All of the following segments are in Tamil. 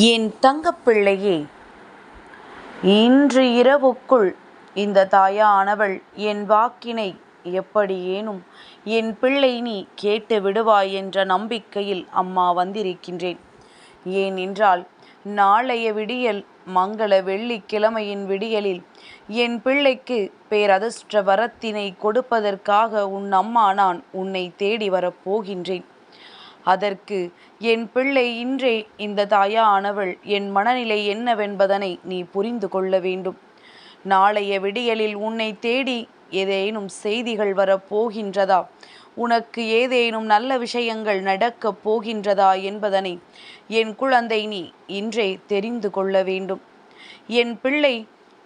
என் தங்கப்பிள்ளையே, இன்று இரவுக்குள் இந்த தாயானவள் என் வாக்கினை எப்படியேனும் என் பிள்ளை நீ கேட்டு விடுவாய் என்ற நம்பிக்கையில் அம்மா வந்திருக்கின்றேன். ஏனென்றால் நாளைய விடியல் மங்கள வெள்ளிக்கிழமையின் விடியலில் என் பிள்ளைக்கு பேரதிர்ஷ்ட வரத்தினை கொடுப்பதற்காக உன் அம்மா நான் உன்னை தேடி வரப்போகின்றேன். அதற்கு என் பிள்ளை இன்றே இந்த தாயானவள் என் மனநிலை என்னவென்பதனை நீ புரிந்து கொள்ள வேண்டும். நாளைய விடியலில் உன்னை தேடி ஏதேனும் செய்திகள் வரப்போகின்றதா, உனக்கு ஏதேனும் நல்ல விஷயங்கள் நடக்கப் போகின்றதா என்பதனை என் குழந்தை நீ இன்றே தெரிந்து கொள்ள வேண்டும். என் பிள்ளை,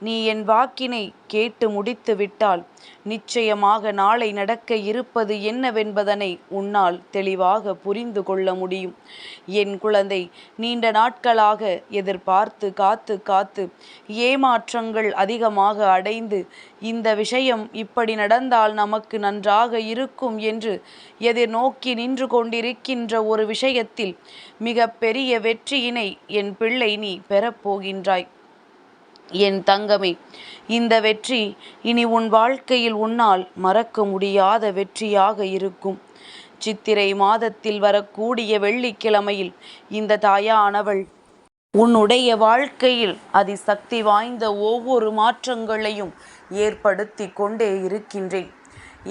நீ என் வாக்கினை கேட்டு முடித்து விட்டால் நிச்சயமாக நாளை நடக்க இருப்பது என்னவென்பதனை உன்னால் தெளிவாக புரிந்து கொள்ள முடியும். என் குழந்தை, நீண்ட நாட்களாக எதிர்பார்த்து காத்து காத்து ஏமாற்றங்கள் அதிகமாக அடைந்து இந்த விஷயம் இப்படி நடந்தால் நமக்கு நன்றாக இருக்கும் என்று எதிர்நோக்கி நின்று கொண்டிருக்கின்ற ஒரு விஷயத்தில் மிக பெரிய வெற்றியினை என் பிள்ளை நீ பெறப்போகின்றாய். என் தங்கமே, இந்த வெற்றி இனி உன் வாழ்க்கையில் உன்னால் மறக்க முடியாத வெற்றியாக இருக்கும். சித்திரை மாதத்தில் வரக்கூடிய வெள்ளிக்கிழமையில் இந்த தாயானவள் உன்னுடைய வாழ்க்கையில் அதிசக்தி வாய்ந்த ஒவ்வொரு மாற்றங்களையும் ஏற்படுத்தி கொண்டே இருக்கின்றேன்.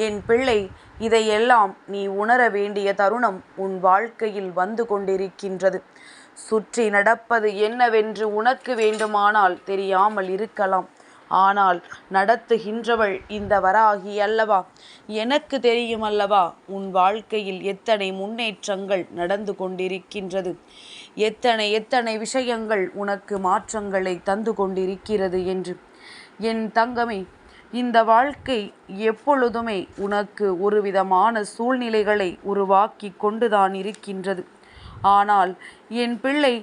என் பிள்ளை, இதையெல்லாம் நீ உணர வேண்டிய தருணம் உன் வாழ்க்கையில் வந்து கொண்டிருக்கின்றது. சுற்றி நடப்பது என்னவென்று உனக்கு வேண்டுமானால் தெரியாமல் இருக்கலாம். ஆனால் நடத்துகின்றவள் இந்த வராகி அல்லவா? எனக்கு தெரியும் அல்லவா உன் வாழ்க்கையில் எத்தனை முன்னேற்றங்கள் நடந்து கொண்டிருக்கின்றது, எத்தனை விஷயங்கள் உனக்கு மாற்றங்களை தந்து கொண்டிருக்கிறது என்று. என் தங்கமே, இந்த வாழ்க்கை எப்பொழுதுமே உனக்கு ஒரு விதமான சூழ்நிலைகளை உருவாக்கி கொண்டுதான் இருக்கின்றது. ஆனால் என் பிள்ளை,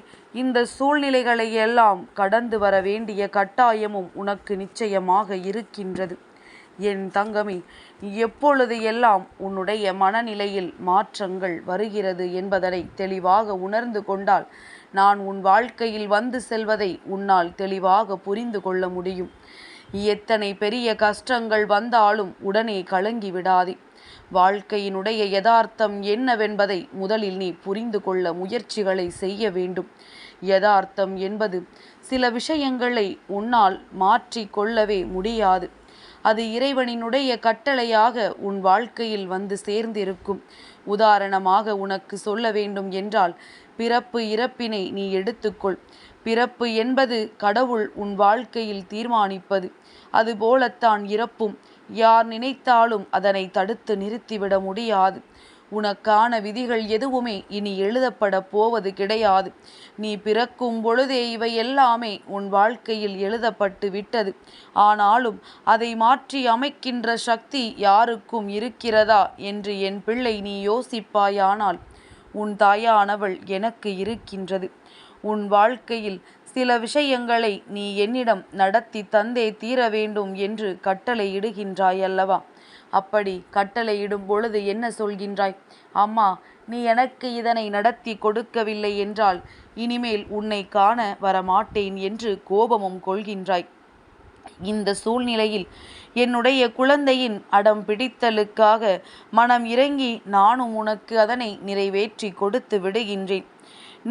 இந்த சூழ்நிலைகளை எல்லாம் கடந்து வர வேண்டிய கட்டாயமும் உனக்கு நிச்சயமாக இருக்கின்றது. என் தங்கமே, எப்பொழுது எல்லாம் உன்னுடைய மனநிலையில் மாற்றங்கள் வருகிறது என்பதனை தெளிவாக உணர்ந்து கொண்டால் நான் உன் வாழ்க்கையில் வந்து செல்வதை உன்னால் தெளிவாக புரிந்து கொள்ள முடியும். எத்தனை பெரிய கஷ்டங்கள் வந்தாலும் உடனே கலங்கி விடாதே. வாழ்க்கையினுடைய யதார்த்தம் என்னவென்பதை முதலில் நீ புரிந்து கொள்ள முயற்சிகளை செய்ய வேண்டும். யதார்த்தம் என்பது சில விஷயங்களை உன்னால் மாற்றி கொள்ளவே முடியாது. அது இறைவனினுடைய கட்டளையாக உன் வாழ்க்கையில் வந்து சேர்ந்திருக்கும். உதாரணமாக உனக்கு சொல்ல வேண்டும் என்றால், பிறப்பு இறப்பினை நீ எடுத்துக்கொள். பிறப்பு என்பது கடவுள் உன் வாழ்க்கையில் தீர்மானிப்பது. அதுபோலத்தான் இறப்பும். யார் நினைத்தாலும் அதனை தடுத்து நிறுத்திவிட முடியாது. உனக்கான விதிகள் எதுவுமே இனி எழுதப்பட போவது கிடையாது. நீ பிறக்கும் பொழுதே இவை எல்லாமே உன் வாழ்க்கையில் எழுதப்பட்டு விட்டது. ஆனாலும் அதை மாற்றி அமைக்கின்ற சக்தி யாருக்கும் இருக்கிறதா என்று என் பிள்ளை நீ யோசிப்பாயானால், உன் தாயானவள் எனக்கு இருக்கின்றது. உன் வாழ்க்கையில் சில விஷயங்களை நீ என்னிடம் நடத்தி தந்தே தீர வேண்டும் என்று கட்டளை இடுகின்றாய் அல்லவா? அப்படி கட்டளையிடும் பொழுது என்ன சொல்கின்றாய்? அம்மா, நீ எனக்கு இதனை நடத்தி கொடுக்கவில்லை என்றால் இனிமேல் உன்னை காண வரமாட்டேன் என்று கோபமும் கொள்கின்றாய். இந்த சூழ்நிலையில் என்னுடைய குழந்தையின் அடம் பிடித்தலுக்காக மனம் இறங்கி நானும் உனக்கு அதனை நிறைவேற்றி கொடுத்து விடுகின்றேன்.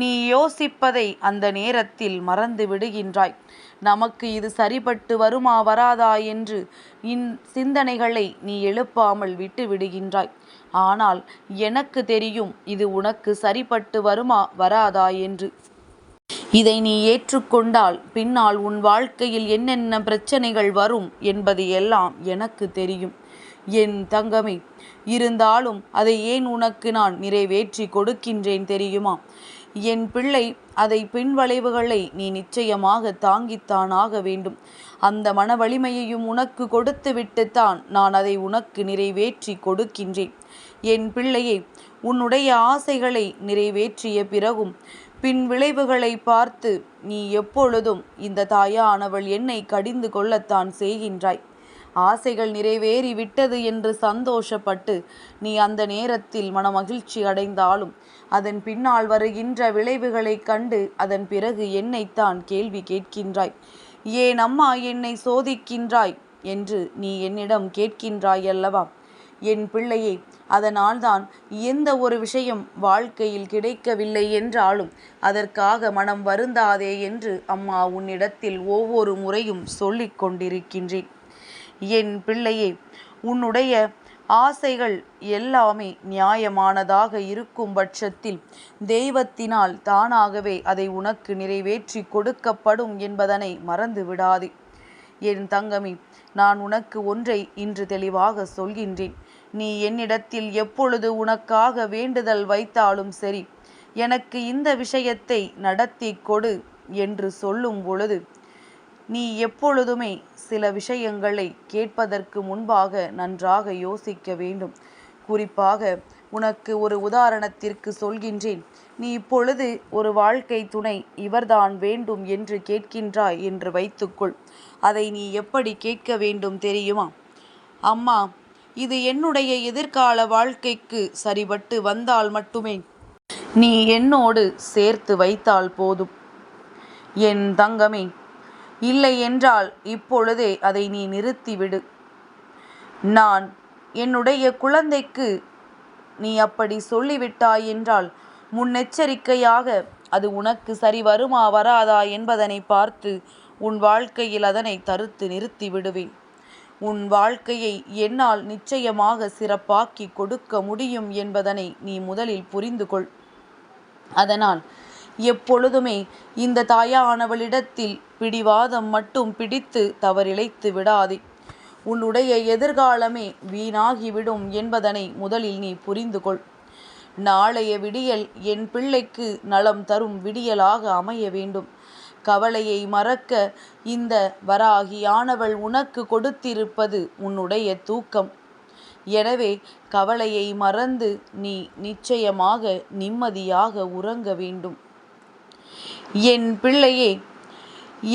நீ யோசிப்பதை அந்த நேரத்தில் மறந்து விடுகின்றாய். நமக்கு இது சரிபட்டு வருமா வராதா என்று சிந்தனைகளை நீ எழுப்பாமல் விட்டு விடுகின்றாய். ஆனால் எனக்கு தெரியும் இது உனக்கு சரிபட்டு வருமா வராதா என்று. இதை நீ ஏற்றுக்கொண்டால் பின்னால் உன் வாழ்க்கையில் என்னென்ன பிரச்சனைகள் வரும் என்பது எல்லாம் எனக்கு தெரியும். என் தங்கமே, இருந்தாலும் அதை ஏன் உனக்கு நான் நிறைவேற்றி கொடுக்கின்றேன் தெரியுமா? என் பிள்ளை, அதை பின்வளைவுகளை நீ நிச்சயமாக தாங்கித்தானாக வேண்டும். அந்த மன வலிமையையும் உனக்கு கொடுத்து விட்டுத்தான் நான் அதை உனக்கு நிறைவேற்றி கொடுக்கின்றேன். என் பிள்ளையே, உன்னுடைய ஆசைகளை நிறைவேற்றிய பிறகும் பின் விளைவுகளை பார்த்து நீ எப்பொழுதும் இந்த தாயானவள் என்னை கடிந்து கொள்ளத்தான் செய்கின்றாய். ஆசைகள் நிறைவேறி விட்டது என்று சந்தோஷப்பட்டு நீ அந்த நேரத்தில் மனமகிழ்ச்சி அடைந்தாலும் அதன் பின்னால் வருகின்ற விளைவுகளைக் கண்டு அதன் பிறகு என்னைத்தான் கேள்வி கேட்கின்றாய். ஏன் அம்மா என்னை சோதிக்கின்றாய் என்று நீ என்னிடம் கேட்கின்றாய் அல்லவா? என் பிள்ளையே, அதனால்தான் எந்த ஒரு விஷயம் வாழ்க்கையில் கிடைக்கவில்லை என்றாலும் அதற்காக மனம் வருந்தாதே என்று அம்மா உன்னிடத்தில் ஒவ்வொரு முறையும் சொல்லிக் கொண்டிருக்கின்றேன். என் பிள்ளையே, உன்னுடைய ஆசைகள் எல்லாமே நியாயமானதாக இருக்கும் பட்சத்தில் தெய்வத்தினால் தானாகவே அதை உனக்கு நிறைவேற்றி கொடுக்கப்படும் என்பதனை மறந்து விடாதே. என் தங்கமே, நான் உனக்கு ஒன்றை இன்று தெளிவாக சொல்கின்றேன். நீ என்னிடத்தில் எப்பொழுது உனக்காக வேண்டுதல் வைத்தாலும் சரி, எனக்கு இந்த விஷயத்தை நடத்தி கொடு என்று சொல்லும் பொழுது நீ எப்பொழுதுமே சில விஷயங்களை கேட்பதற்கு முன்பாக நன்றாக யோசிக்க வேண்டும். குறிப்பாக உனக்கு ஒரு உதாரணத்திற்கு சொல்கின்றேன். நீ இப்பொழுது ஒரு வாழ்க்கை துணை இவர்தான் வேண்டும் என்று கேட்கின்றாய் என்று வைத்துக்கொள். அதை நீ எப்படி கேட்க வேண்டும் தெரியுமா? அம்மா, இது என்னுடைய எதிர்கால வாழ்க்கைக்கு சரிபட்டு வந்தால் மட்டுமே நீ என்னோடு சேர்த்து வைத்தால் போதும். என் தங்கமே, இல்லை என்றால் இப்பொழுதே அதை நீ நிறுத்திவிடு. நான் என்னுடைய குழந்தைக்கு நீ அப்படி சொல்லிவிட்டாய் என்றால் முன்னெச்சரிக்கையாக அது உனக்கு சரி வருமா வராதா என்பதனை பார்த்து உன் வாழ்க்கையில் அதனை தடுத்து நிறுத்தி விடுவேன். உன் வாழ்க்கையை என்னால் நிச்சயமாக சிறப்பாக்கி கொடுக்க முடியும் என்பதனை நீ முதலில் புரிந்து கொள். அதனால் எப்பொழுதுமே இந்த தாயானவளிடத்தில் பிடிவாதம் மட்டும் பிடித்து தவறிழைத்து விடாதே. உன்னுடைய எதிர்காலமே வீணாகிவிடும் என்பதனை முதலில் நீ புரிந்து கொள். நாளைய விடியல் என் பிள்ளைக்கு நலம் தரும் விடியலாக அமைய வேண்டும். கவலையை மறக்க இந்த வராகியானவள் உனக்கு கொடுத்திருப்பது உன்னுடைய தூக்கம். எனவே கவலையை மறந்து நீ நிச்சயமாக நிம்மதியாக உறங்க வேண்டும். என் பிள்ளையே,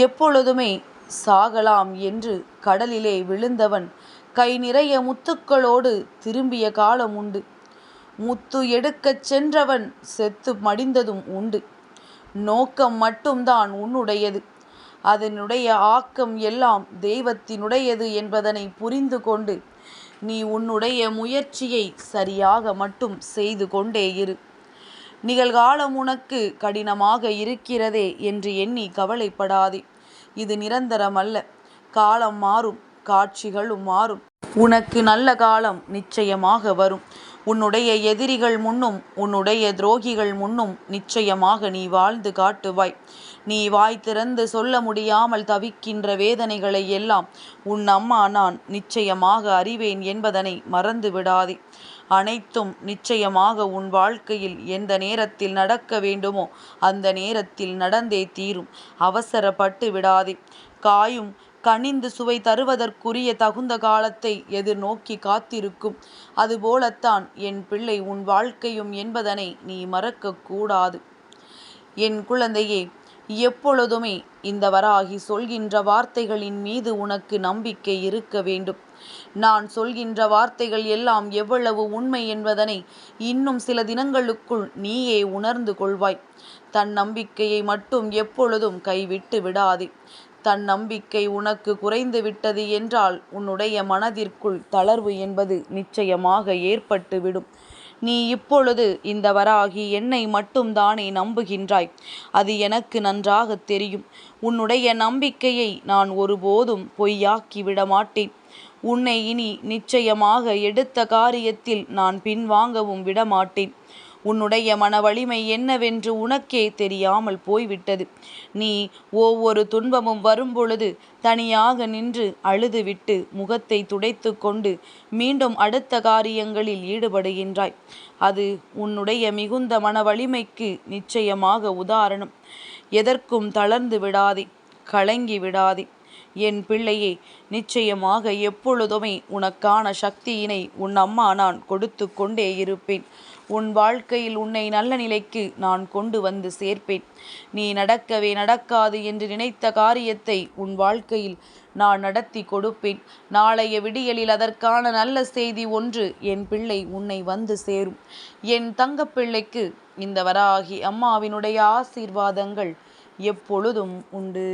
எப்பொழுதுமே சாகலாம் என்று கடலிலே விழுந்தவன் கை நிறைய முத்துக்களோடு திரும்பிய காலம் உண்டு. முத்து எடுக்கச் சென்றவன் செத்து மடிந்ததும் உண்டு. நோக்கம் மட்டும்தான் உன்னுடையது. அதனுடைய ஆக்கம் எல்லாம் தெய்வத்தினுடையது என்பதனை புரிந்து கொண்டு நீ உன்னுடைய முயற்சியை சரியாக மட்டும் செய்து கொண்டே இரு. நிகழ்காலம் உனக்கு கடினமாக இருக்கிறதே என்று எண்ணி கவலைப்படாதே. இது நிரந்தரமல்ல. காலம் மாறும், காட்சிகளும் மாறும். உனக்கு நல்ல காலம் நிச்சயமாக வரும். உன்னுடைய எதிரிகள் முன்னும் உன்னுடைய துரோகிகள் முன்னும் நிச்சயமாக நீ வாழ்ந்து காட்டுவாய். நீ வாய் திறந்து சொல்ல முடியாமல் தவிக்கின்ற வேதனைகளை எல்லாம் உன் அம்மா நான் நிச்சயமாக அறிவேன் என்பதனை மறந்து விடாதே. அனைத்தும் நிச்சயமாக உன் வாழ்க்கையில் எந்த நேரத்தில் நடக்க வேண்டுமோ அந்த நேரத்தில் நடந்தே தீரும். அவசரப்பட்டு விடாதே. காயும் கனிந்து சுவை தருவதற்குரிய தகுந்த காலத்தை எதிர்நோக்கி காத்திருக்கும். அதுபோலத்தான் என் பிள்ளை உன் வாழ்க்கையும் என்பதனை நீ மறக்கக்கூடாது. என் குழந்தையே, எப்பொழுதுமே இந்த வராகி சொல்கின்ற வார்த்தைகளின் மீது உனக்கு நம்பிக்கை இருக்க வேண்டும். நான் சொல்கின்ற வார்த்தைகள் எல்லாம் எவ்வளவு உண்மை என்பதனை இன்னும் சில தினங்களுக்குள் நீயே உணர்ந்து கொள்வாய். தன் நம்பிக்கையை மட்டும் எப்பொழுதும் கைவிட்டு விடாதே. தன் நம்பிக்கை உனக்கு குறைந்து விட்டது என்றால் உன்னுடைய மனதிற்குள் தளர்வு என்பது நிச்சயமாக ஏற்பட்டுவிடும். நீ இப்பொழுது இந்த வராகி என்னை மட்டும் தானே நம்புகின்றாய். அது எனக்கு நன்றாக தெரியும். உன்னுடைய நம்பிக்கையை நான் ஒருபோதும் பொய்யாக்கி விட மாட்டேன். உன்னை இனி நிச்சயமாக எடுத்த காரியத்தில் நான் பின்வாங்கவும் விடமாட்டேன். உன்னுடைய மன வலிமை என்னவென்று உனக்கே தெரியாமல் போய்விட்டது. நீ ஒவ்வொரு துன்பமும் வரும்பொழுது தனியாக நின்று அழுதுவிட்டு முகத்தை துடைத்து கொண்டு மீண்டும் அடுத்த காரியங்களில் ஈடுபடுகின்றாய். அது உன்னுடைய மிகுந்த மன வலிமைக்கு நிச்சயமாக உதாரணம். எதற்கும் தளர்ந்து விடாதே, கலங்கி விடாதே. என் பிள்ளையே, நிச்சயமாக எப்பொழுதுமே உனக்கான சக்தியினை உன் அம்மா நான் கொடுத்து கொண்டே இருப்பேன். உன் வாழ்க்கையில் உன்னை நல்ல நிலைக்கு நான் கொண்டு வந்து சேர்ப்பேன். நீ நடக்கவே நடக்காது என்று நினைத்த காரியத்தை உன் வாழ்க்கையில் நான் நடத்தி கொடுப்பேன். நாளைய விடியலில் அதற்கான நல்ல செய்தி ஒன்று என் பிள்ளை உன்னை வந்து சேரும். என் தங்கப்பிள்ளைக்கு இந்த வராகி அம்மாவினுடைய ஆசீர்வாதங்கள் எப்பொழுதும் உண்டு.